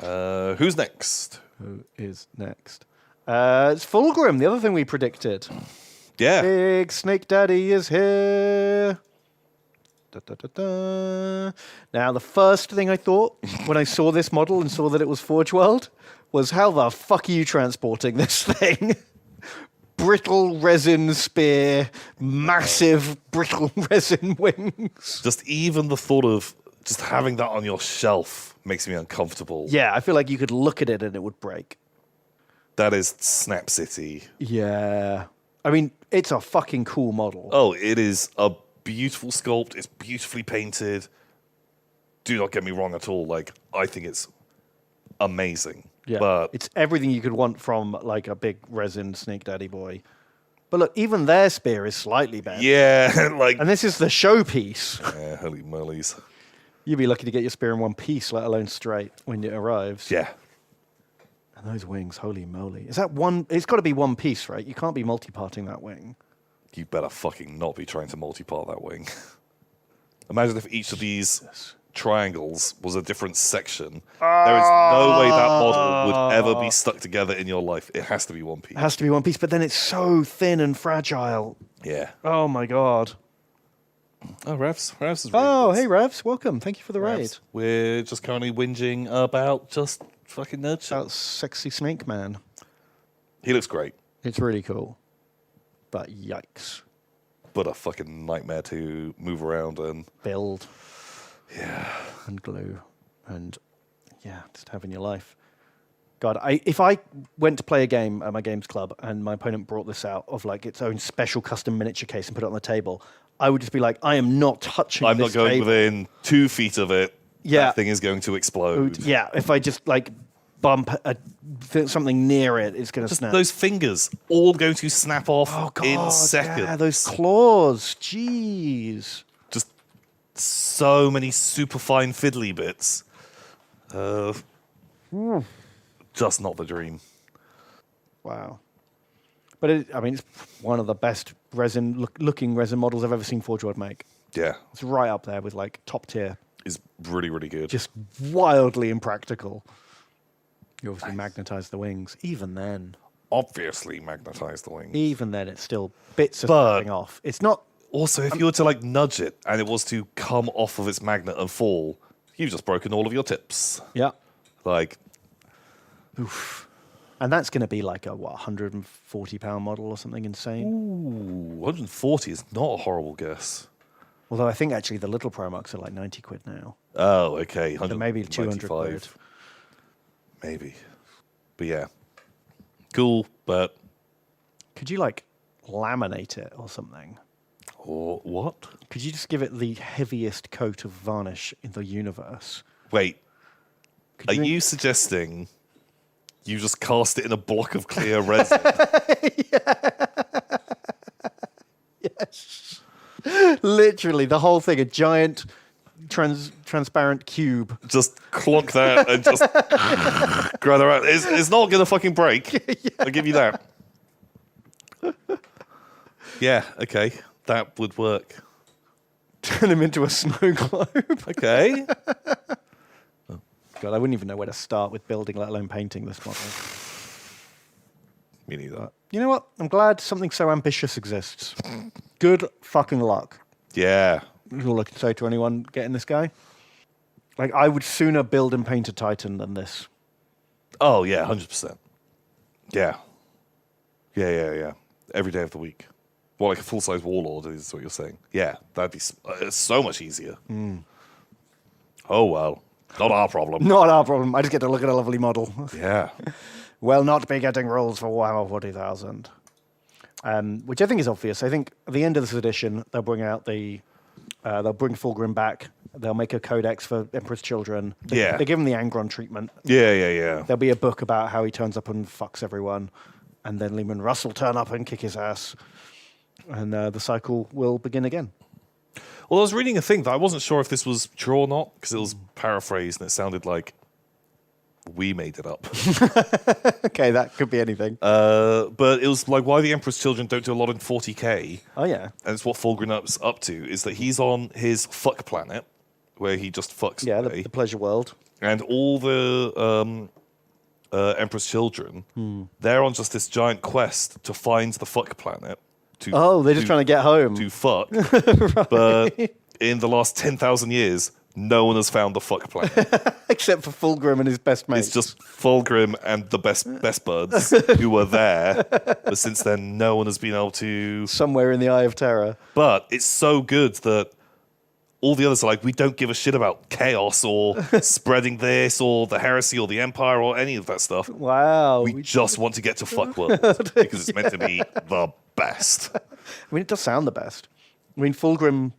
Who's next? Who is next? It's Fulgrim, the other thing we predicted. Yeah. Big Snake Daddy is here. Da, da, da, da. Now, the first thing I thought when I saw this model and saw that it was Forge World was, how the fuck are you transporting this thing? Brittle resin spear, massive brittle resin wings. Just even the thought of just having that on your shelf makes me uncomfortable. Yeah, I feel like you could look at it and it would break. That is Snap City. Yeah. I mean, it's a fucking cool model. Oh, it is a beautiful sculpt. It's beautifully painted. Do not get me wrong at all. Like, I think it's amazing. Yeah, but it's everything you could want from like a big resin Snake Daddy boy. But look, even their spear is slightly better. yeah, like, And this is the showpiece. yeah, holy mollies. You'd be lucky to get your spear in one piece, let alone straight, when it arrives. Yeah. And those wings, holy moly. Is that one? It's got to be one piece, right? You can't be multi-parting that wing. You better fucking not be trying to multi-part that wing. Imagine if each of these triangles was a different section. There is no way that model would ever be stuck together in your life. It has to be one piece. It has to be one piece, but then it's so thin and fragile. Yeah. Oh my god. Oh, Revs is really Oh, good. hey Revs, welcome. Thank you for the raid. Revs. We're just currently whinging about just fucking nerd shit. About sexy snake man. He looks great, It's really cool. But yikes. but a fucking nightmare to move around and Build. yeah. And glue. And yeah, just having your life. God, if I went to play a game at my games club and my opponent brought this out of like its own special custom miniature case and put it on the table, I would just be like, I am not touching I'm this not going table. within 2 feet of it. Yeah. That thing is going to explode. Yeah, if I just like bump something near it, it's going to Just snap. those fingers all going to snap off Oh God! in seconds. Yeah, those claws. Jeez. Just so many super fine fiddly bits. Just not the dream. Wow. But I mean, it's one of the best looking resin models I've ever seen Forge World make. Yeah, It's right up there with like top tier. is really, really good. Just wildly impractical. You obviously magnetize the wings. Even then, Obviously magnetized the wings. it's still bits are But- snapping off. It's not. Also, if you were to like nudge it and it was to come off of its magnet and fall, you've just broken all of your tips. Yeah. Like, Oof. And that's going to be like a, what, £140 model or something insane? ooh, 140 is not a horrible guess. Although I think actually the little Promox are like 90 quid now. Oh, okay. So maybe 200 quid. 195. Maybe. But yeah. Cool, but... Could you like laminate it or something? Or what? Could you just give it the heaviest coat of varnish in the universe? Wait, Could are you suggesting you just cast it in a block of clear resin? Yes. Literally, the whole thing, a giant transparent cube. Just clonk that and just grab it around. It's not going to fucking break. I'll give you that. Yeah, okay. That would work. Turn him into a snow globe. Okay. God, I wouldn't even know where to start with building, let alone painting this model. Me neither. You know what? I'm glad something so ambitious exists. Good fucking luck. Yeah. That's all I can say to anyone getting this guy. Like, I would sooner build and paint a Titan than this. Oh, yeah, 100%. Yeah. Yeah. Every day of the week. Well, like a full-size warlord is what you're saying. Yeah, that'd be so much easier. Oh, well. Not our problem. Not our problem. I just get to look at a lovely model. Yeah. Will not be getting rules for Warhammer 40,000. Which I think is obvious. I think at the end of this edition, they'll bring out they'll bring Fulgrim back. They'll make a codex for Emperor's Children. They give him the Angron treatment. Yeah. There'll be a book about how he turns up and fucks everyone. And then Lehman Russ will turn up and kick his ass. And the cycle will begin again. Well, I was reading a thing that I wasn't sure if this was true or not, because it was paraphrased and it sounded like we made it up. Okay, that could be anything. But it was like why the Emperor's Children don't do a lot in 40k. Oh, yeah. And it's what Fulgrim's up to, is that he's on his fuck planet, where he just fucks Yeah, away. the pleasure world. And all the Emperor's children, they're on just this giant quest to find the fuck planet. They're just trying to get home. To fuck. But in the last 10,000 years, no one has found the fuck planet. Except for Fulgrim and his best mate. It's just Fulgrim and the best buds who were there. But since then, no one has been able to... Somewhere in the Eye of Terror. But it's so good that all the others are like, we don't give a shit about chaos or spreading this or the heresy or the empire or any of that stuff. Wow. We just want to get to Fuckworld because it's meant to be the best. I mean, it does sound the best. I mean, Fulgrim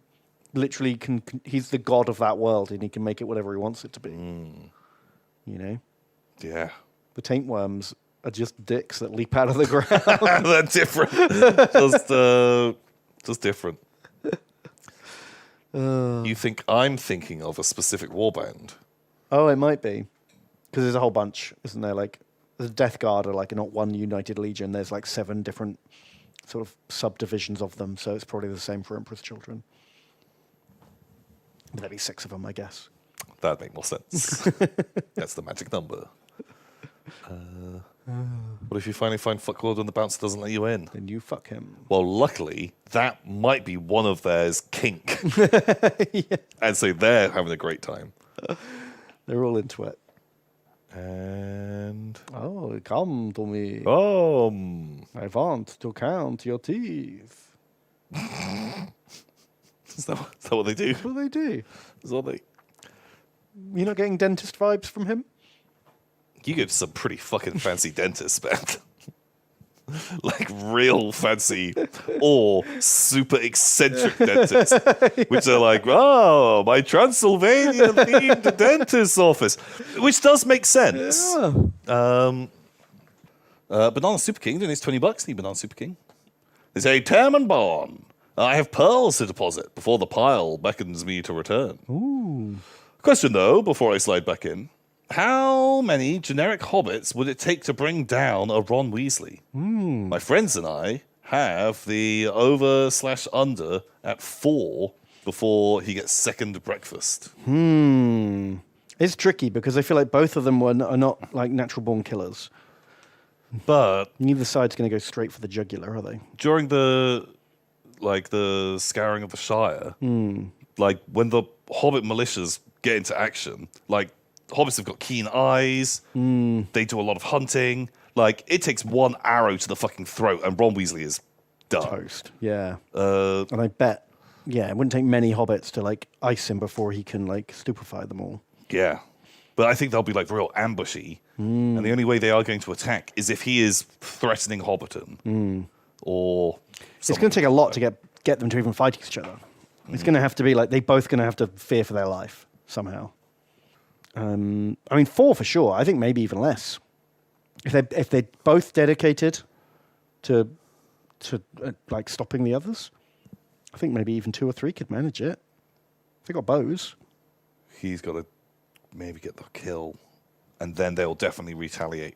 literally he's the god of that world and he can make it whatever he wants it to be. You know? Yeah. The taintworms are just dicks that leap out of the ground. They're different. Just different. You think I'm thinking of a specific warband? Oh, it might be. Because there's a whole bunch, isn't there? Like, the Death Guard are like not one united legion. There's like 7 different sort of subdivisions of them. So it's probably the same for Emperor's Children. There'd be 6 of them, I guess. That'd make more sense. That's the magic number. What if you finally find Fuckworld and the bouncer doesn't let you in? Then you fuck him. Well, luckily, that might be one of theirs kink. Yeah. And so they're having a great time. They're all into it. And... Oh, come to me. I want to count your teeth. Is that what they do? That's what they do. Is that what they... You're not getting dentist vibes from him? You get some pretty fucking fancy dentists, man. Like real fancy or super eccentric dentists, which are like, oh, my Transylvania themed dentist's office, which does make sense. Yeah. Banana Super King, doing his $20. Need Banana Super King. They say, Termanborn, I have pearls to deposit before the pile beckons me to return. Ooh. Question though, before I slide back in. How many generic hobbits would it take to bring down a Ron Weasley? My friends and I have the over/under at 4 before he gets second breakfast. It's tricky because I feel like both of them are not like natural born killers. But neither side's going to go straight for the jugular, are they? During the scouring of the Shire, like when the Hobbit militias get into action, like Hobbits have got keen eyes. They do a lot of hunting. Like, it takes one arrow to the fucking throat, and Ron Weasley is done. Toast, yeah. And I bet, yeah, it wouldn't take many hobbits to, like, ice him before he can, like, stupefy them all. Yeah. But I think they'll be, like, real ambushy. And the only way they are going to attack is if he is threatening Hobbiton. Or... It's going to take a lot to get them to even fight each other. It's going to have to be, like, they both going to have to fear for their life, somehow. I mean, 4 for sure. I think maybe even less. If they're both dedicated to like stopping the others, I think maybe even 2 or 3 could manage it. They got bows. He's got to maybe get the kill, and then they'll definitely retaliate.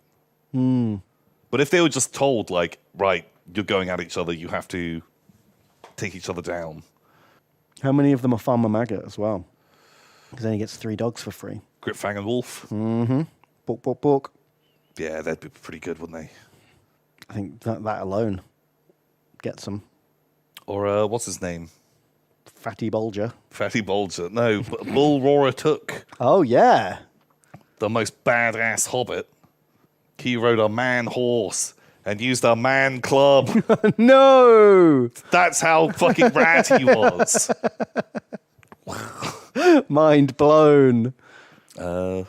But if they were just told, like, right, you're going at each other, you have to take each other down. How many of them are Farmer Maggot as well? Because then he gets 3 dogs for free. Gripfang and Wolf. Bork, bork, bork. Yeah, they'd be pretty good, wouldn't they? I think that alone gets them. Or what's his name? Fatty Bulger. Fatty Bulger. No, Bull Roarer Took. Oh, yeah. The most badass hobbit. He rode a man horse and used a man club. No! That's how fucking rad he was. Mind blown. I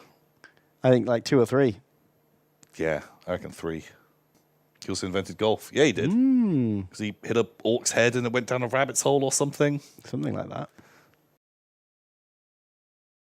think like 2 or 3. Yeah, I reckon 3. He also invented golf. Yeah, he did. Because he hit a orc's head and it went down a rabbit's hole or something. Something like that.